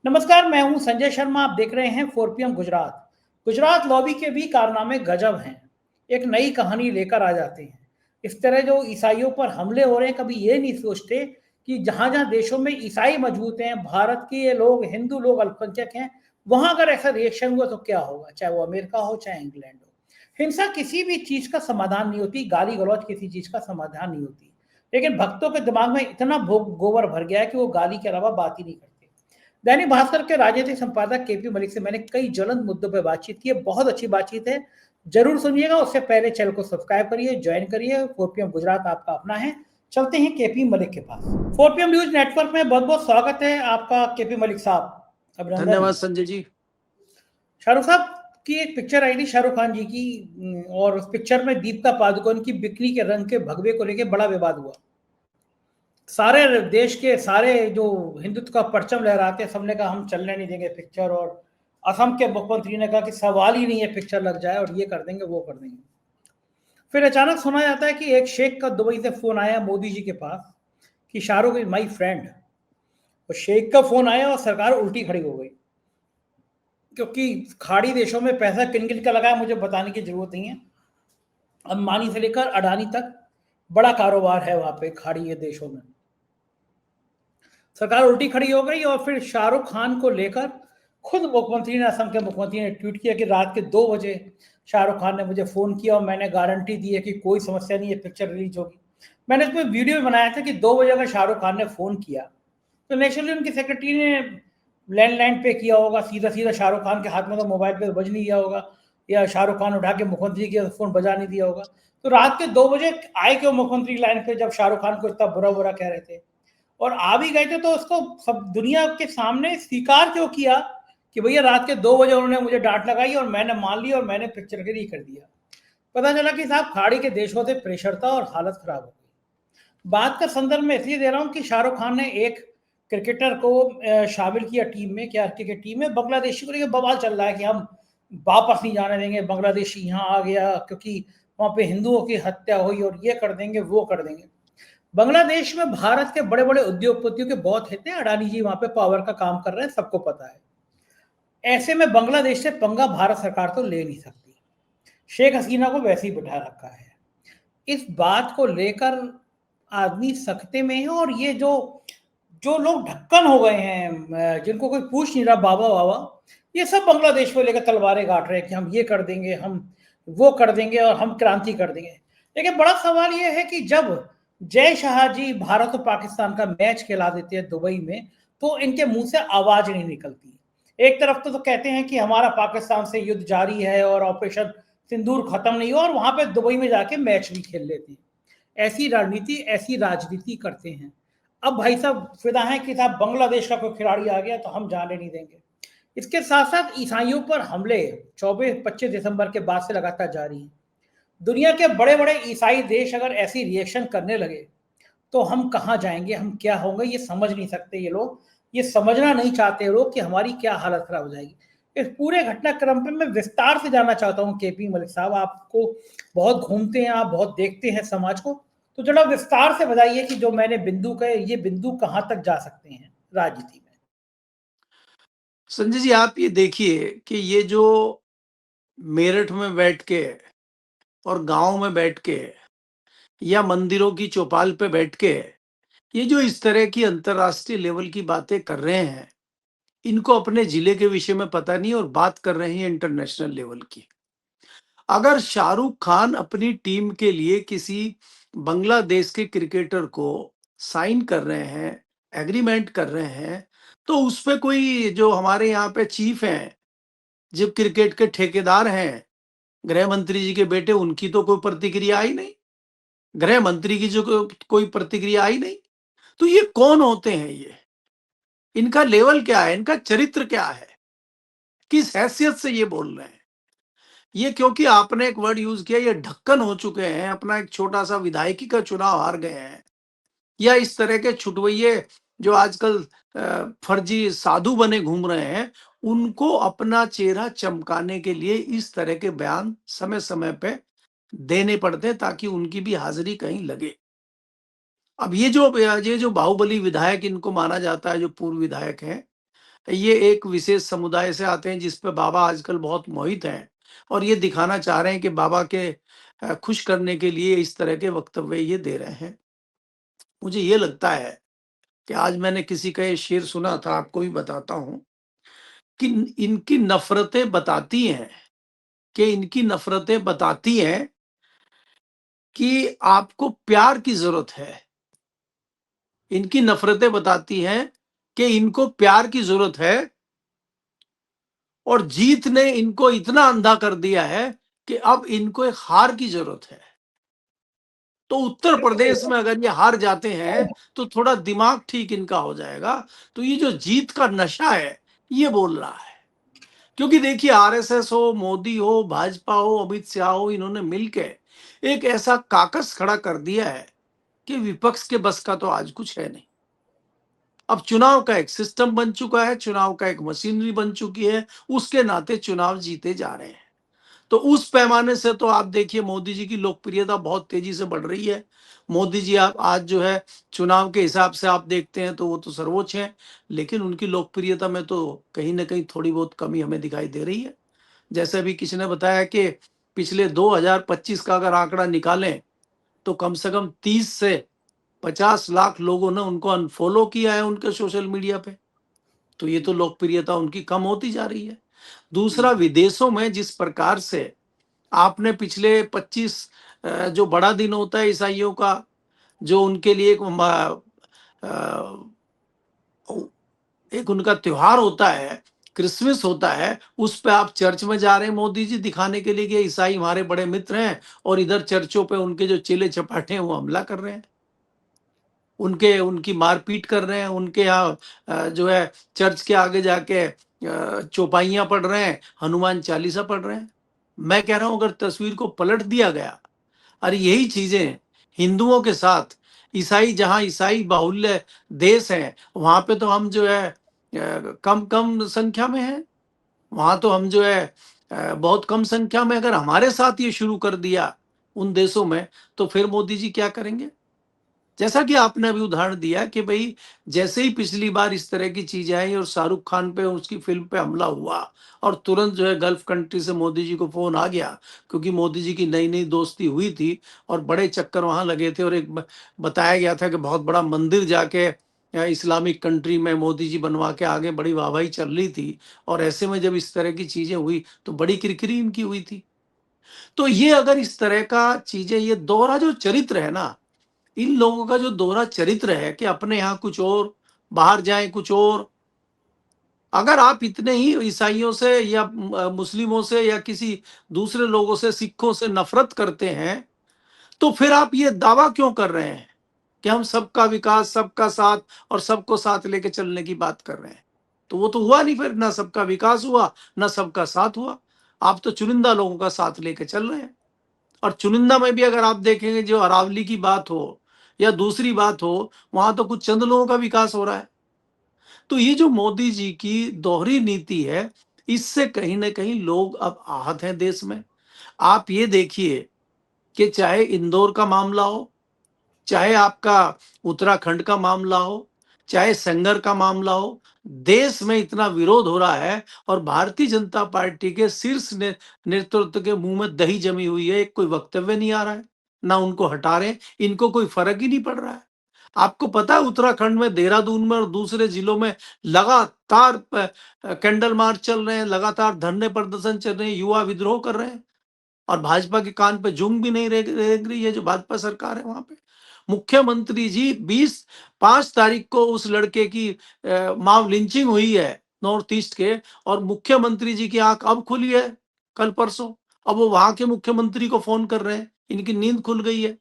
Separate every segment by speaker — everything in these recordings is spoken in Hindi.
Speaker 1: नमस्कार, मैं हूं संजय शर्मा। आप देख रहे हैं 4 PM गुजरात। गुजरात लॉबी के भी कारनामे गजब हैं। एक नई कहानी लेकर आ जाते हैं। इस तरह जो ईसाइयों पर हमले हो रहे हैं, कभी ये नहीं सोचते कि जहां जहां देशों में ईसाई मजबूत हैं, भारत के ये लोग, हिंदू लोग अल्पसंख्यक हैं, वहां अगर ऐसा रिएक्शन हुआ तो क्या होगा, चाहे वो अमेरिका हो चाहे इंग्लैंड हो। हिंसा किसी भी चीज का समाधान नहीं होती, गाली गलौज किसी चीज का समाधान नहीं होती। लेकिन भक्तों के दिमाग में इतना गोबर भर गया है कि वो गाली के अलावा बात ही नहीं करते। दैनिक भास्कर के राजनीतिक संपादक केपी मलिक से मैंने कई ज्वलंत मुद्दों पर बातचीत की है। बहुत अच्छी बातचीत है, जरूर सुनिएगा। उससे पहले चैनल को सब्सक्राइब करिए, ज्वाइन करिए। 4 PM गुजरात आपका अपना है। चलते हैं केपी मलिक के पास। 4 PM न्यूज नेटवर्क में बहुत बहुत स्वागत है आपका केपी मलिक साहब, अभिनंदन।
Speaker 2: धन्यवाद संजय जी।
Speaker 1: शाहरुख साहब की एक पिक्चर आई थी, शाहरुख खान जी की, और उस पिक्चर में दीपिका पादुकोण की बिक्री के रंग के भगवे को लेकर बड़ा विवाद हुआ। सारे देश के सारे जो हिंदुत्व का परचम लहराते, सबने कहा हम चलने नहीं देंगे पिक्चर, और असम के मुख्यमंत्री ने कहा कि सवाल ही नहीं है पिक्चर लग जाए, और ये कर देंगे वो कर देंगे। फिर अचानक सुना जाता है कि एक शेख का दुबई से फोन आया मोदी जी के पास कि शाहरुख इज माई फ्रेंड। और शेख का फोन आया और सरकार उल्टी खड़ी हो गई, क्योंकि खाड़ी देशों में पैसा किन किन का लगा है मुझे बताने की जरूरत नहीं है। अंबानी से लेकर अडानी तक बड़ा कारोबार है वहां पे खाड़ी के देशों में। सरकार उल्टी खड़ी हो गई, और फिर शाहरुख खान को लेकर खुद मुख्यमंत्री ने, असम के मुख्यमंत्री ने ट्वीट किया कि रात के 2 बजे शाहरुख खान ने मुझे फोन किया और मैंने गारंटी दी है कि कोई समस्या नहीं है, पिक्चर रिलीज होगी। मैंने इसमें वीडियो भी बनाया था कि 2 बजे अगर शाहरुख खान ने फोन किया तो नेचुरली उनकी सेक्रेटरी ने लैंडलाइन पे किया होगा, सीधा सीधा शाहरुख खान के हाथ में तो मोबाइल पे बज नहीं गया होगा, या शाहरुख खान उठा के मुख्यमंत्री के फोन बजा नहीं दिया होगा। तो रात के 2 बजे आए क्यों मुख्यमंत्री लाइन पे, जब शाहरुख खान को इतना बुरा बुरा कह रहे थे, और आ भी गए थे तो उसको सब दुनिया के सामने स्वीकार क्यों किया कि भैया रात के 2 बजे उन्होंने मुझे डांट लगाई और मैंने मान ली और मैंने पिक्चर के लिए कर दिया। पता चला कि साहब खाड़ी के देशों से प्रेशर था और हालत खराब हो गई। बात का संदर्भ में इसलिए दे रहा हूं कि शाहरुख खान ने एक क्रिकेटर को शामिल किया टीम में, क्या क्रिकेट टीम में, बांग्लादेशी को लेकर बवाल चल रहा है कि हम वापस नहीं जाने देंगे, बांग्लादेशी यहाँ आ गया क्योंकि वहां पे हिंदुओं की हत्या हुई, और ये कर देंगे वो कर देंगे। बांग्लादेश में भारत के बड़े बड़े उद्योगपतियों के बहुत हित हैं। अडानी जी वहां पे पावर का काम कर रहे हैं, सबको पता है। ऐसे में बांग्लादेश से पंगा भारत सरकार तो ले नहीं सकती। शेख हसीना को वैसे ही बिठा रखा है। इस बात को लेकर आदमी सकते में है, और ये जो जो लोग ढक्कन हो गए हैं, जिनको कोई पूछ नहीं रहा, बाबा बाबा, ये सब बांग्लादेश को लेकर तलवारें काट रहे हैं कि हम ये कर देंगे, हम वो कर देंगे, और हम क्रांति कर देंगे। लेकिन बड़ा सवाल ये है कि जब जय शाह जी भारत और पाकिस्तान का मैच खिला देते हैं दुबई में, तो इनके मुंह से आवाज नहीं निकलती। एक तरफ तो कहते हैं कि हमारा पाकिस्तान से युद्ध जारी है और ऑपरेशन सिंदूर खत्म नहीं हुआ, और वहां पे दुबई में जाके मैच भी खेल लेते हैं। ऐसी रणनीति, ऐसी राजनीति करते हैं। अब भाई साहब फिदा है कि साहब बांग्लादेश का कोई खिलाड़ी आ गया तो हम जाने नहीं देंगे। इसके साथ साथ ईसाइयों पर हमले 24-25 दिसंबर के बाद से लगातार जारी हैं। दुनिया के बड़े बड़े ईसाई देश अगर ऐसी रिएक्शन करने लगे तो हम कहाँ जाएंगे, हम क्या होंगे, ये समझ नहीं सकते ये लोग। ये समझना नहीं चाहते लोग कि हमारी क्या हालत खराब हो जाएगी। इस पूरे घटनाक्रम पे मैं विस्तार से जानना चाहता हूँ केपी मलिक साहब, आपको बहुत घूमते हैं, आप बहुत देखते हैं समाज को, तो जरा विस्तार से बताइए कि जो मैंने बिंदु कहे, ये बिंदु कहाँ तक जा सकते हैं राजनीति में।
Speaker 2: संजय जी, आप ये देखिए कि ये जो मेरठ में बैठ के और गांव में बैठ के या मंदिरों की चौपाल पे बैठ के ये जो इस तरह की अंतर्राष्ट्रीय लेवल की बातें कर रहे हैं, इनको अपने जिले के विषय में पता नहीं और बात कर रहे हैं इंटरनेशनल लेवल की। अगर शाहरुख खान अपनी टीम के लिए किसी बांग्लादेश के क्रिकेटर को साइन कर रहे हैं, एग्रीमेंट कर रहे हैं, तो उस पे कोई जो हमारे यहाँ पे चीफ हैं, जब क्रिकेट के ठेकेदार हैं, गृह मंत्री जी के बेटे, उनकी तो कोई प्रतिक्रिया आई नहीं, गृह मंत्री की जो कोई प्रतिक्रिया आई नहीं। तो ये कौन होते हैं? ये इनका लेवल क्या है, इनका चरित्र क्या है, किस हैसियत से ये बोल रहे हैं? ये क्योंकि आपने एक वर्ड यूज किया, ये ढक्कन हो चुके हैं, अपना एक छोटा सा विधायकी का चुनाव हार गए हैं, या इस तरह के छुटवैये जो आजकल फर्जी साधु बने घूम रहे हैं, उनको अपना चेहरा चमकाने के लिए इस तरह के बयान समय समय पे देने पड़ते हैं ताकि उनकी भी हाजिरी कहीं लगे। अब ये जो बाहुबली विधायक इनको माना जाता है, जो पूर्व विधायक हैं, ये एक विशेष समुदाय से आते हैं जिस पे बाबा आजकल बहुत मोहित हैं और ये दिखाना चाह रहे हैं कि बाबा के खुश करने के लिए इस तरह के वक्तव्य ये दे रहे हैं। मुझे ये लगता है कि आज मैंने किसी का ये शेर सुना था, आपको भी बताता हूँ कि इनकी नफ़रतें बताती हैं कि आपको प्यार की ज़रूरत है। इनकी नफ़रतें बताती हैं कि इनको प्यार की ज़रूरत है और जीत ने इनको इतना अंधा कर दिया है कि अब इनको एक हार की ज़रूरत है। तो उत्तर प्रदेश में अगर ये हार जाते हैं तो थोड़ा दिमाग ठीक इनका हो जाएगा। तो ये जो जीत का नशा है, ये बोल रहा है। क्योंकि देखिए आरएसएस हो, मोदी हो, भाजपा हो, अमित शाह हो, इन्होंने मिलके एक ऐसा काकस खड़ा कर दिया है कि विपक्ष के बस का तो आज कुछ है नहीं। अब चुनाव का एक सिस्टम बन चुका है, चुनाव का एक मशीनरी बन चुकी है, उसके नाते चुनाव जीते जा रहे हैं। तो उस पैमाने से तो आप देखिए मोदी जी की लोकप्रियता बहुत तेजी से बढ़ रही है। मोदी जी आप आज जो है चुनाव के हिसाब से आप देखते हैं तो वो तो सर्वोच्च हैं, लेकिन उनकी लोकप्रियता में तो कहीं न कहीं थोड़ी बहुत कमी हमें दिखाई दे रही है। जैसे अभी किसी ने बताया कि पिछले 2025 का अगर आंकड़ा निकालें, तो कम से कम 30 से 50 लाख लोगों ने उनको अनफ़ॉलो किया है उनके सोशल मीडिया पे। तो ये तो लोकप्रियता उनकी कम होती जा रही है। दूसरा, विदेशों में जिस प्रकार से आपने पिछले 25 जो बड़ा दिन होता है ईसाइयों का, जो उनके लिए एक उनका त्योहार होता है, क्रिसमस होता है, उस पे आप चर्च में जा रहे हैं मोदी जी दिखाने के लिए कि ईसाई हमारे बड़े मित्र हैं और इधर चर्चों पे उनके जो चेले-चपाटे हैं वो हमला कर रहे हैं। उनकी मारपीट कर रहे हैं, उनके यहाँ जो है चर्च के आगे जाके चौपाइयाँ पढ़ रहे हैं, हनुमान चालीसा पढ़ रहे हैं। मैं कह रहा हूँ अगर तस्वीर को पलट दिया गया और यही चीज़ें हिंदुओं के साथ जहाँ ईसाई बाहुल्य देश हैं, वहाँ पे तो हम जो है कम संख्या में हैं। वहाँ तो हम जो है बहुत कम संख्या में, अगर हमारे साथ ये शुरू कर दिया उन देशों में, तो फिर मोदी जी क्या करेंगे? जैसा कि आपने अभी उदाहरण दिया कि भई जैसे ही पिछली बार इस तरह की चीज़ें आई और शाहरुख खान पे उसकी फ़िल्म पे हमला हुआ और तुरंत जो है गल्फ कंट्री से मोदी जी को फ़ोन आ गया, क्योंकि मोदी जी की नई-नई दोस्ती हुई थी और बड़े चक्कर वहाँ लगे थे और एक बताया गया था कि बहुत बड़ा मंदिर जाके इस्लामिक कंट्री में मोदी जी बनवा के आ गए, बड़ी वाहवाही चल रही थी और ऐसे में जब इस तरह की चीज़ें हुई, तो बड़ी किरकिरी इनकी हुई थी। तो ये अगर इस तरह का चीज़ें, ये दोहरा जो चरित्र है ना, इन लोगों का जो दोहरा चरित्र है कि अपने यहाँ कुछ और, बाहर जाएँ कुछ और। अगर आप इतने ही ईसाइयों से या मुस्लिमों से या किसी दूसरे लोगों से, सिखों से नफ़रत करते हैं, तो फिर आप ये दावा क्यों कर रहे हैं कि हम सबका विकास, सबका साथ और सबको साथ लेके चलने की बात कर रहे हैं? तो वो तो हुआ नहीं फिर, ना सबका विकास हुआ, ना सबका साथ हुआ। आप तो चुनिंदा लोगों का साथ लेके चल रहे हैं। और चुनिंदा में भी अगर आप देखेंगे, जो अरावली की बात हो या दूसरी बात हो, वहां तो कुछ चंद लोगों का विकास हो रहा है। तो ये जो मोदी जी की दोहरी नीति है, इससे कहीं ना कहीं लोग अब आहत हैं देश में। आप ये देखिए कि चाहे इंदौर का मामला हो, चाहे आपका उत्तराखंड का मामला हो, चाहे संगर का मामला हो, देश में इतना विरोध हो रहा है और भारतीय जनता पार्टी के शीर्ष नेतृत्व के मुंह में दही जमी हुई है, कोई वक्तव्य नहीं आ रहा है, ना उनको हटा रहे हैं, इनको कोई फर्क ही नहीं पड़ रहा है। आपको पता है उत्तराखंड में, देहरादून में और दूसरे जिलों में लगातार कैंडल मार्च चल रहे हैं, लगातार धरने प्रदर्शन चल रहे हैं, युवा विद्रोह कर रहे हैं और भाजपा के कान पे जूं भी नहीं रेंग रही है जो भाजपा सरकार है वहां पे। मुख्यमंत्री जी 5 तारीख को उस लड़के की मॉब लिंचिंग हुई है नॉर्थ ईस्ट के, और मुख्यमंत्री जी की आंख अब खुली है, कल परसों। अब वो वहां के मुख्यमंत्री को फोन कर रहे हैं, इनकी नींद खुल गई है।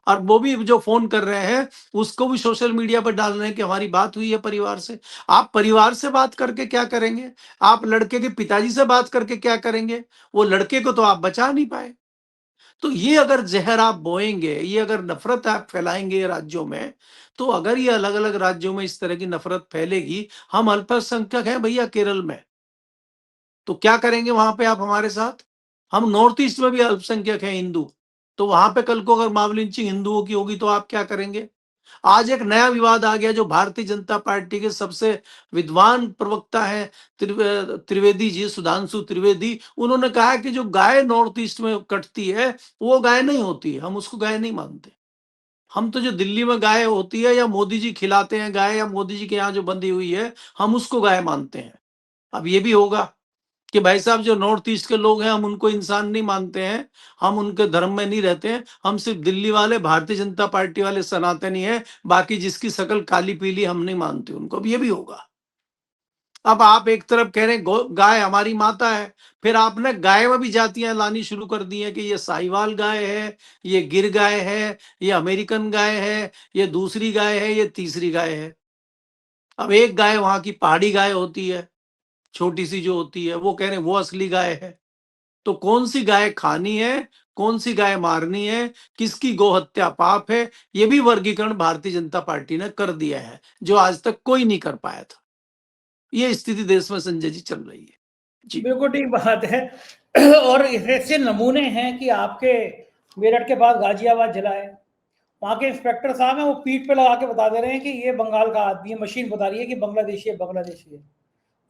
Speaker 2: और वो भी जो फोन कर रहे हैं उसको भी सोशल मीडिया पर डाल रहे हैं कि हमारी बात हुई है परिवार से। आप परिवार से बात करके क्या करेंगे? आप लड़के के पिताजी से बात करके क्या करेंगे? वो लड़के को तो आप बचा नहीं पाए। तो ये अगर जहर आप बोएंगे, ये अगर नफरत आप फैलाएंगे राज्यों में, तो अगर ये अलग अलग राज्यों में इस तरह की नफरत फैलेगी, हम अल्पसंख्यक हैं भैया केरल में, तो क्या करेंगे वहां पे आप हमारे साथ? हम नॉर्थ ईस्ट में भी अल्पसंख्यक हैं हिंदू, तो वहां पे कल को अगर मॉब लिंचिंग हिंदुओं की होगी तो आप क्या करेंगे? आज एक नया विवाद आ गया, जो भारतीय जनता पार्टी के सबसे विद्वान प्रवक्ता है त्रिवेदी जी, सुधांशु त्रिवेदी, उन्होंने कहा कि जो गाय नॉर्थ ईस्ट में कटती है वो गाय नहीं होती, हम उसको गाय नहीं मानते। हम तो जो दिल्ली में गाय होती है या मोदी जी खिलाते हैं गाय, या मोदी जी के यहाँ जो बंधी हुई है, हम उसको गाय मानते हैं। अब ये भी होगा कि भाई साहब जो नॉर्थ ईस्ट के लोग हैं हम उनको इंसान नहीं मानते हैं, हम उनके धर्म में नहीं रहते हैं, हम सिर्फ दिल्ली वाले भारतीय जनता पार्टी वाले सनातनी है, बाकी जिसकी शकल काली पीली हम नहीं मानते उनको। अब ये भी होगा। अब आप एक तरफ कह रहे हैं गाय हमारी माता है, फिर आपने गाय में भी जातियां लानी शुरू कर दी है कि ये साहिवाल गाय है, ये गिर गाय है, ये अमेरिकन गाय है, ये दूसरी गाय है, ये तीसरी गाय है। अब एक गाय वहां की पहाड़ी गाय होती है, छोटी सी जो होती है, वो कह रहे हैं वो असली गाय है। तो कौन सी गाय खानी है, कौन सी गाय मारनी है, किसकी गोहत्या पाप है, ये भी वर्गीकरण भारतीय जनता पार्टी ने कर दिया है, जो आज तक कोई नहीं कर पाया था। ये स्थिति देश में संजय जी चल रही है जी।
Speaker 1: बिल्कुल ठीक बात है। और ऐसे नमूने हैं कि आपके मेरठ के पास गाजियाबाद जिला है, वहाँ के इंस्पेक्टर साहब हैं, वो पीठ पे लगा के बता दे रहे हैं कि ये बंगाल का आदमी है, मशीन बता रही है कि बांग्लादेशी है, बांग्लादेशी है।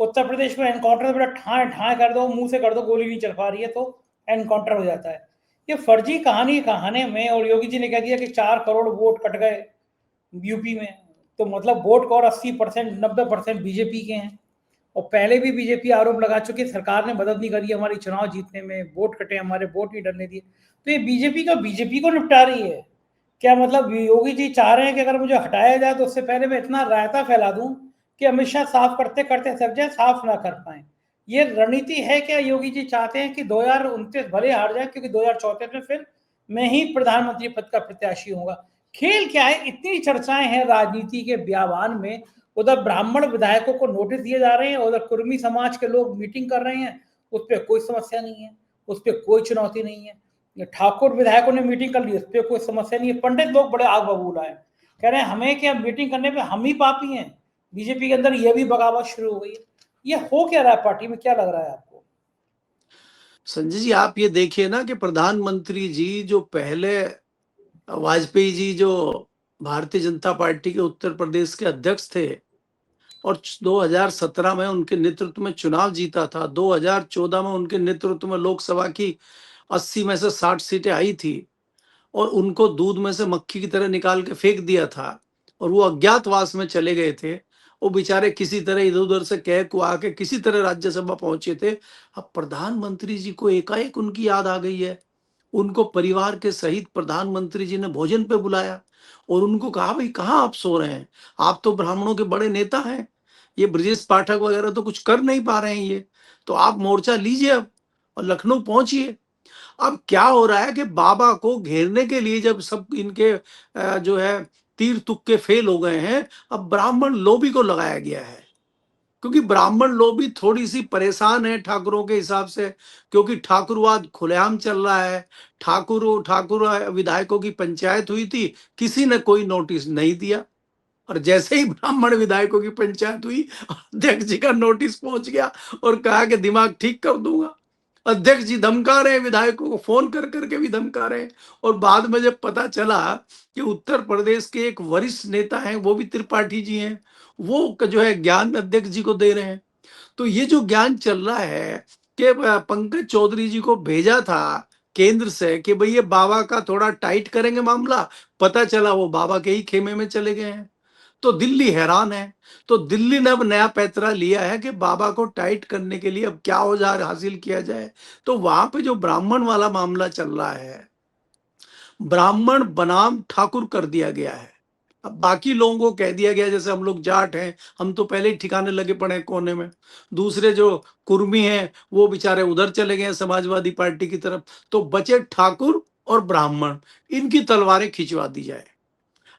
Speaker 1: उत्तर प्रदेश में एनकाउंटर बेटा ठाए ठाए कर दो, मुंह से कर दो, गोली नहीं चल पा रही है तो एनकाउंटर हो जाता है। ये फर्जी कहानी कहाने में, और योगी जी ने कह दिया कि 4 करोड़ वोट कट गए यूपी में, तो मतलब वोट को और 80% 90% बीजेपी के हैं। और पहले भी बीजेपी आरोप लगा चुकी, सरकार ने मदद नहीं करी हमारी चुनाव जीतने में, वोट कटे हमारे, वोट नहीं डरने दिए। तो ये बीजेपी को निपटा रही है क्या? मतलब योगी जी चाह रहे हैं कि अगर मुझे हटाया जाए तो उससे पहले मैं इतना रायता फैला दूं कि अमित शाह साफ करते करते थक जाए, साफ ना कर पाए। ये रणनीति है क्या? योगी जी चाहते हैं कि 2029 भले हार जाए, क्योंकि 2034 में फिर मैं ही प्रधानमंत्री पद का प्रत्याशी होगा। खेल क्या है? इतनी चर्चाएं हैं राजनीति के बयान में, उधर ब्राह्मण विधायकों को नोटिस दिए जा रहे हैं, उधर कुर्मी समाज के लोग मीटिंग कर रहे हैं, उस पर कोई समस्या नहीं है, उस पर कोई चुनौती नहीं है। ठाकुर विधायकों ने मीटिंग कर ली, उस पर कोई समस्या नहीं है। पंडित लोग बड़े आग बबूला है, कह रहे हैं हमें क्या, मीटिंग करने पे हम ही पापी हैं। बीजेपी के अंदर ये भी बगावत शुरू हो गई है। ये हो क्या रहा है पार्टी में, क्या लग रहा है आपको?
Speaker 2: संजय जी आप ये देखिए ना कि प्रधानमंत्री जी जो पहले, वाजपेयी जी जो भारतीय जनता पार्टी के उत्तर प्रदेश के अध्यक्ष थे और 2017 में उनके नेतृत्व में चुनाव जीता था, 2014 में उनके नेतृत्व में लोकसभा की 80 में से 60 सीटें आई थी, और उनको दूध में से मक्खी की तरह निकाल के फेंक दिया था और वो अज्ञातवास में चले गए थे। वो बेचारे किसी तरह इधर उधर से कह कुआ के किसी तरह राज्यसभा पहुंचे थे। अब प्रधानमंत्री जी को एकाएक उनकी याद आ गई है, उनको परिवार के सहित प्रधानमंत्री जी ने भोजन पे बुलाया और उनको कहा भाई कहाँ आप सो रहे हैं, आप तो ब्राह्मणों के बड़े नेता हैं, ये ब्रजेश पाठक वगैरह तो कुछ कर नहीं पा रहे हैं, ये तो आप मोर्चा लीजिए अब और लखनऊ पहुंचिए। अब क्या हो रहा है कि बाबा को घेरने के लिए जब सब इनके जो है तीर तुक्के फेल हो गए हैं, अब ब्राह्मण लोबी को लगाया गया है, क्योंकि ब्राह्मण लोबी थोड़ी सी परेशान है ठाकुरों के हिसाब से, क्योंकि ठाकुरवाद खुलेआम चल रहा है। ठाकुर विधायकों की पंचायत हुई थी, किसी ने कोई नोटिस नहीं दिया, और जैसे ही ब्राह्मण विधायकों की पंचायत हुई, अध्यक्ष जी का नोटिस पहुंच गया और कहा कि दिमाग ठीक कर दूंगा। अध्यक्ष जी धमका रहे हैं, विधायकों को फोन कर करके भी धमका रहे हैं। और बाद में जब पता चला कि उत्तर प्रदेश के एक वरिष्ठ नेता हैं, वो भी त्रिपाठी जी हैं, वो जो है ज्ञान अध्यक्ष जी को दे रहे हैं। तो ये जो ज्ञान चल रहा है कि पंकज चौधरी जी को भेजा था केंद्र से कि भाई ये बाबा का थोड़ा टाइट करेंगे मामला, पता चला वो बाबा के ही खेमे में चले गए हैं। तो दिल्ली हैरान है। तो दिल्ली ने अब नया पैतरा लिया है कि बाबा को टाइट करने के लिए अब क्या औजार हासिल किया जाए। तो वहां पे जो ब्राह्मण वाला मामला चल रहा है, ब्राह्मण बनाम ठाकुर कर दिया गया है। अब बाकी लोगों को कह दिया गया जैसे हम लोग जाट हैं, हम तो पहले ही ठिकाने लगे पड़े हैं कोने में। दूसरे जो कुर्मी हैं वो बेचारे उधर चले गए समाजवादी पार्टी की तरफ। तो बचे ठाकुर और ब्राह्मण, इनकी तलवारें खिंचवा दी जाए।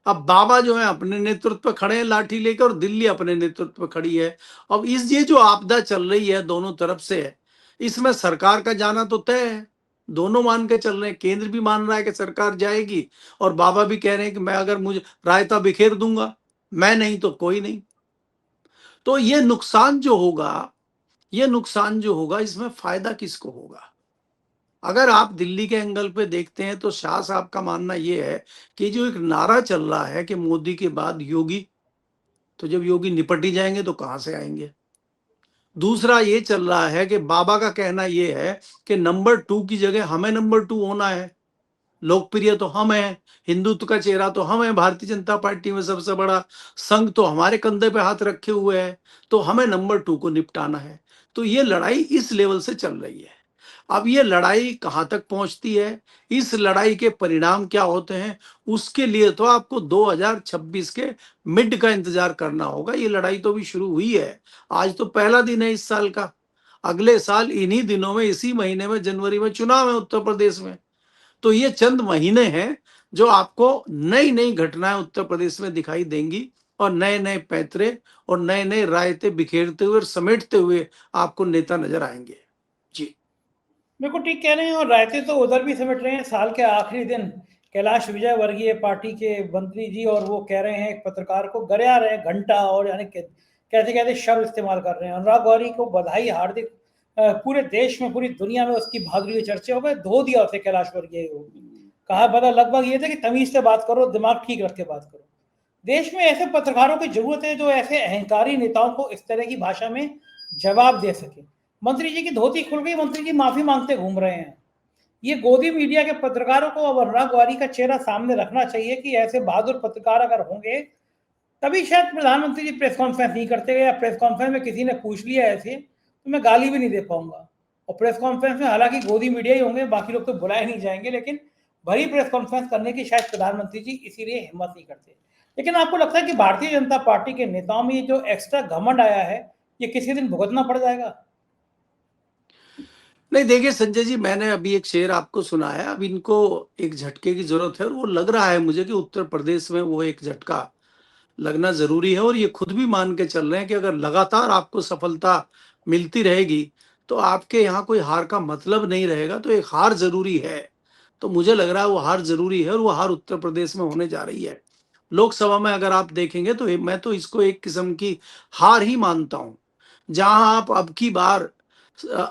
Speaker 2: अब बाबा जो है अपने नेतृत्व पे खड़े हैं लाठी लेकर, और दिल्ली अपने नेतृत्व पे खड़ी है। अब इस ये जो आपदा चल रही है दोनों तरफ से, इसमें सरकार का जाना तो तय है, दोनों मान के चल रहे हैं। केंद्र भी मान रहा है कि सरकार जाएगी, और बाबा भी कह रहे हैं कि मैं अगर मुझे रायता बिखेर दूंगा, मैं नहीं तो कोई नहीं। तो ये नुकसान जो होगा, ये नुकसान जो होगा, इसमें फायदा किसको होगा? अगर आप दिल्ली के एंगल पे देखते हैं तो शाह साहब का मानना ये है कि जो एक नारा चल रहा है कि मोदी के बाद योगी, तो जब योगी निपट ही जाएंगे तो कहां से आएंगे। दूसरा ये चल रहा है कि बाबा का कहना ये है कि नंबर 2 की जगह हमें नंबर 2 होना है, लोकप्रिय तो हम हैं, हिंदुत्व का चेहरा तो हम हैं, भारतीय जनता पार्टी में सबसे बड़ा संघ तो हमारे कंधे पे हाथ रखे हुए है, तो हमें नंबर 2 को निपटाना है। तो ये लड़ाई इस लेवल से चल रही है। अब ये लड़ाई कहां तक पहुंचती है, इस लड़ाई के परिणाम क्या होते हैं, उसके लिए तो आपको 2026 के मिड का इंतजार करना होगा। ये लड़ाई तो भी शुरू हुई है, आज तो पहला दिन है इस साल का। अगले साल इन्हीं दिनों में, इसी महीने में, जनवरी में चुनाव है उत्तर प्रदेश में। तो ये चंद महीने हैं जो आपको नई नई घटनाएं उत्तर प्रदेश में दिखाई देंगी और नए नए पैंतरे और नए नए रायते बिखेरते हुए और समेटते हुए आपको नेता नजर आएंगे। जी
Speaker 1: बिल्कुल ठीक कह रहे हैं, और रायते तो उधर भी समेट रहे हैं। साल के आखिरी दिन कैलाश विजयवर्गीय पार्टी के मंत्री जी, और वो कह रहे हैं एक पत्रकार को गरिया रहे हैं घंटा, और यानी कैसे कैसे शब्द इस्तेमाल कर रहे हैं। अनुराग गौरी को बधाई, हार्दिक। पूरे देश में, पूरी दुनिया में उसकी बहादुरी के चर्चे हो गए। धो दिया उसे कैलाश वर्गीय को। कहा पता लगभग ये था कि तमीज से बात करो, दिमाग ठीक रख के बात करो। देश में ऐसे पत्रकारों की जरूरत है जो ऐसे अहंकारी नेताओं को इस तरह की भाषा में जवाब दे सके। मंत्री जी की धोती खुल गई, मंत्री जी माफी मांगते घूम रहे हैं। ये गोदी मीडिया के पत्रकारों को अब अनुराग वारी का चेहरा सामने रखना चाहिए कि ऐसे बहादुर पत्रकार अगर होंगे तभी शायद प्रधानमंत्री जी प्रेस कॉन्फ्रेंस नहीं करते, या प्रेस कॉन्फ्रेंस में किसी ने पूछ लिया ऐसे तो मैं गाली भी नहीं दे पाऊंगा। और प्रेस कॉन्फ्रेंस में हालांकि गोदी मीडिया ही होंगे, बाकी लोग तो बुलाए नहीं जाएंगे, लेकिन भरी प्रेस कॉन्फ्रेंस करने की शायद प्रधानमंत्री जी इसीलिए हिम्मत नहीं करते। लेकिन आपको लगता है कि भारतीय जनता पार्टी के नेताओं में ये जो एक्स्ट्रा घमंड आया है, ये किसी दिन भुगतना पड़ जाएगा?
Speaker 2: नहीं, देखिए संजय जी, मैंने अभी एक शेर आपको सुनाया। अब इनको एक झटके की जरूरत है और वो लग रहा है मुझे कि उत्तर प्रदेश में वो एक झटका लगना जरूरी है। और ये खुद भी मान के चल रहे हैं कि अगर लगातार आपको सफलता मिलती रहेगी तो आपके यहाँ कोई हार का मतलब नहीं रहेगा, तो एक हार जरूरी है। तो मुझे लग रहा है वो हार जरूरी है और वो हार उत्तर प्रदेश में होने जा रही है। लोकसभा में अगर आप देखेंगे तो मैं तो इसको एक किस्म की हार ही मानता हूं। जहां आप अब की बार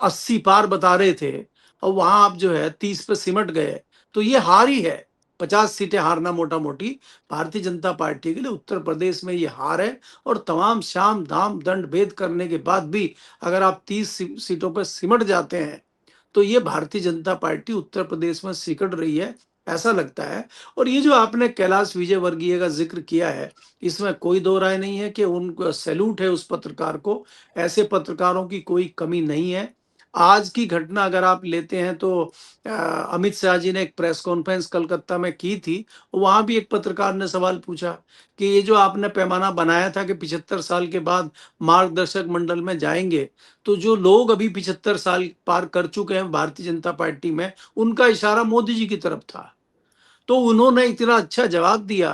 Speaker 2: 80 पार बता रहे थे और वहां आप जो है 30 पे सिमट गए, तो ये हार ही है। 50 सीटें हारना मोटा मोटी भारतीय जनता पार्टी के लिए उत्तर प्रदेश में ये हार है। और तमाम शाम दाम दंड भेद करने के बाद भी अगर आप 30 सीटों पर सिमट जाते हैं तो ये भारतीय जनता पार्टी उत्तर प्रदेश में सिकड़ रही है, ऐसा लगता है। और ये जो आपने कैलाश विजयवर्गीय का जिक्र किया है, इसमें कोई दो राय नहीं है कि उनको सैल्यूट है उस पत्रकार को। ऐसे पत्रकारों की कोई कमी नहीं है। आज की घटना अगर आप लेते हैं तो अमित शाह जी ने एक प्रेस कॉन्फ्रेंस कलकत्ता में की थी। वहां भी एक पत्रकार ने सवाल पूछा कि ये जो आपने पैमाना बनाया था कि 75 साल के बाद मार्गदर्शक मंडल में जाएंगे, तो जो लोग अभी 75 साल पार कर चुके हैं भारतीय जनता पार्टी में, उनका इशारा मोदी जी की तरफ था। तो उन्होंने इतना अच्छा जवाब दिया,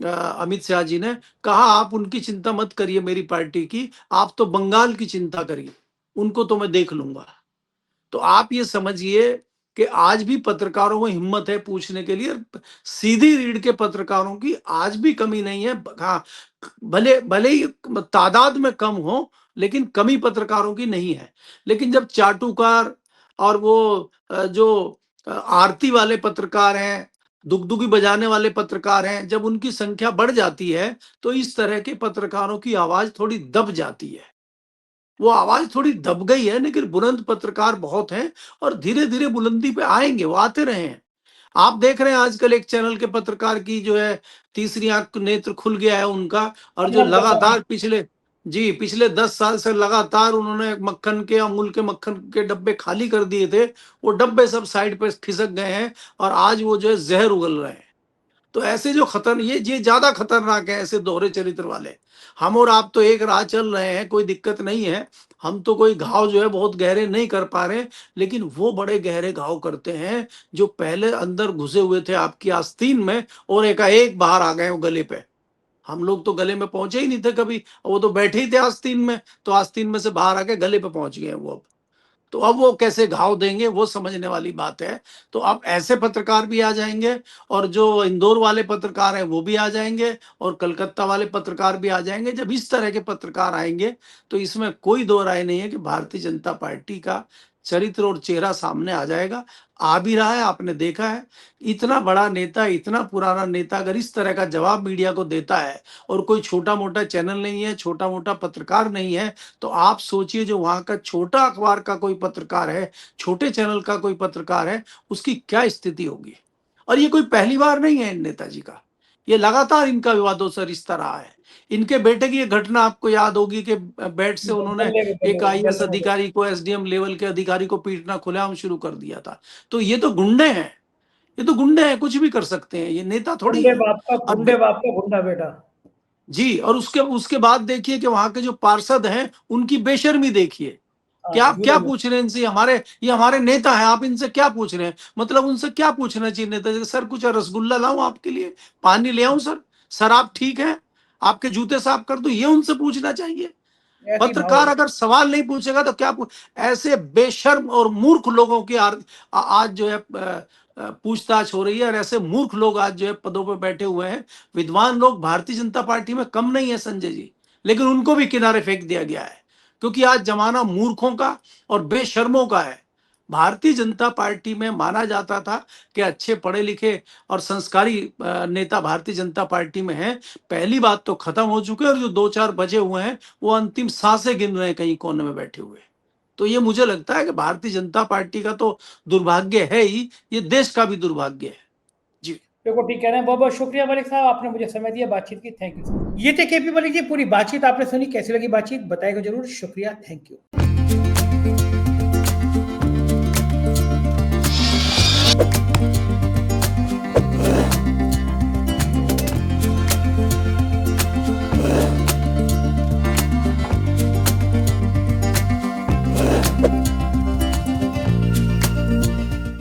Speaker 2: अमित शाह जी ने कहा आप उनकी चिंता मत करिए मेरी पार्टी की, आप तो बंगाल की चिंता करिए, उनको तो मैं देख लूंगा। तो आप ये समझिए कि आज भी पत्रकारों में हिम्मत है पूछने के लिए। सीधी रीढ़ के पत्रकारों की आज भी कमी नहीं है। हाँ, भले भले ही तादाद में कम हो, लेकिन कमी पत्रकारों की नहीं है। लेकिन जब चाटुकार और वो जो आरती वाले पत्रकार हैं, दुगदुगी बजाने वाले पत्रकार हैं, जब उनकी संख्या बढ़ जाती है तो इस तरह के पत्रकारों की आवाज थोड़ी दब जाती है। वो आवाज थोड़ी दब गई है, लेकिन बुलंद पत्रकार बहुत हैं और धीरे धीरे बुलंदी पे आएंगे, वो आते रहे हैं। आप देख रहे हैं आजकल एक चैनल के पत्रकार की जो है तीसरी आंख नेत्र खुल गया है उनका, और जो
Speaker 1: अमल दसानी।
Speaker 2: लगातार पिछले 10 साल से लगातार उन्होंने मक्खन के, अमूल के मक्खन के डब्बे खाली कर दिए थे, वो डब्बे सब साइड पे खिसक गए हैं और आज वो जो है जहर उगल रहे हैं। तो ऐसे जो ये ज्यादा खतरनाक है, ऐसे दोहरे चरित्र वाले। हम और आप तो एक राह चल रहे हैं, कोई दिक्कत नहीं है। हम तो कोई घाव जो है बहुत गहरे नहीं कर पा रहे, लेकिन वो बड़े गहरे घाव करते हैं जो पहले अंदर घुसे हुए थे आपकी आस्तीन में और एकाएक बाहर आ गए वो गले पे। हम लोग तो गले में पहुंचे ही नहीं थे कभी, वो तो बैठे ही थे आस्तीन में, तो आस्तीन में से बाहर आके गले पे पहुंच गए वो अब। तो अब वो कैसे घाव देंगे वो समझने वाली बात है। तो अब ऐसे पत्रकार भी आ जाएंगे और जो इंदौर वाले पत्रकार हैं वो भी आ जाएंगे और कलकत्ता वाले पत्रकार भी आ जाएंगे। जब इस तरह के पत्रकार आएंगे तो इसमें कोई दो राय नहीं है कि भारतीय जनता पार्टी का चरित्र और चेहरा सामने आ जाएगा। आ भी रहा है, आपने देखा है। इतना बड़ा नेता, इतना पुराना नेता अगर इस तरह का जवाब मीडिया को देता है और कोई छोटा मोटा चैनल नहीं है, छोटा मोटा पत्रकार नहीं है, तो आप सोचिए जो वहां का छोटा अखबार का कोई पत्रकार है, छोटे चैनल का कोई पत्रकार है, उसकी क्या स्थिति होगी। और ये कोई पहली बार नहीं है इन नेताजी का, ये लगातार इनका विवादों से रिश्ता रहा है। इनके बेटे की ये घटना आपको याद होगी कि बेड से उन्होंने एक आईएएस अधिकारी को, एसडीएम लेवल के अधिकारी को पीटना खुलेआम शुरू कर दिया था। तो ये तो गुंडे हैं, ये तो गुंडे हैं, कुछ भी कर सकते हैं, ये नेता थोड़ी है।
Speaker 1: गुंडे बाप का गुंडा बेटा।
Speaker 2: जी, और उसके उसके बाद देखिए कि वहां के जो पार्षद हैं उनकी बेशर्मी देखिए। क्या क्या पूछ रहे हैं इनसे, ये हमारे नेता है, आप इनसे क्या पूछ रहे हैं। मतलब उनसे क्या पूछना चाहिए नेता जी, सर कुछ रसगुल्ला लाऊं आपके लिए, पानी ले आऊं सर आप ठीक हैं, आपके जूते साफ कर दूं, ये उनसे पूछना चाहिए। पत्रकार अगर सवाल नहीं पूछेगा तो क्या ऐसे बेशर्म और मूर्ख लोगों की आज जो है पूछताछ हो रही है, और ऐसे मूर्ख लोग आज जो है पदों पर बैठे हुए हैं। विद्वान लोग भारतीय जनता पार्टी में कम नहीं है संजय जी, लेकिन उनको भी किनारे फेंक दिया गया है, क्योंकि आज जमाना मूर्खों का और बेशर्मों का है। भारतीय जनता पार्टी में माना जाता था कि अच्छे पढ़े लिखे और संस्कारी नेता भारतीय जनता पार्टी में हैं। पहली बात तो खत्म हो चुके हैं, और जो 2-4 बचे हुए हैं वो अंतिम सांसें गिन रहे हैं कहीं कोने में बैठे हुए। तो ये मुझे लगता है कि भारतीय जनता पार्टी का तो दुर्भाग्य है ही, ये देश का भी दुर्भाग्य है। जी
Speaker 1: देखो ठीक कह रहे हैं। बहुत बहुत शुक्रिया मलिक साहब, आपने मुझे समय दिया बातचीत की। Thank you. ये थे केपी मलिक जी। पूरी बातचीत आपने सुनी, कैसी लगी बातचीत बताइएगा जरूर। शुक्रिया, थैंक यू।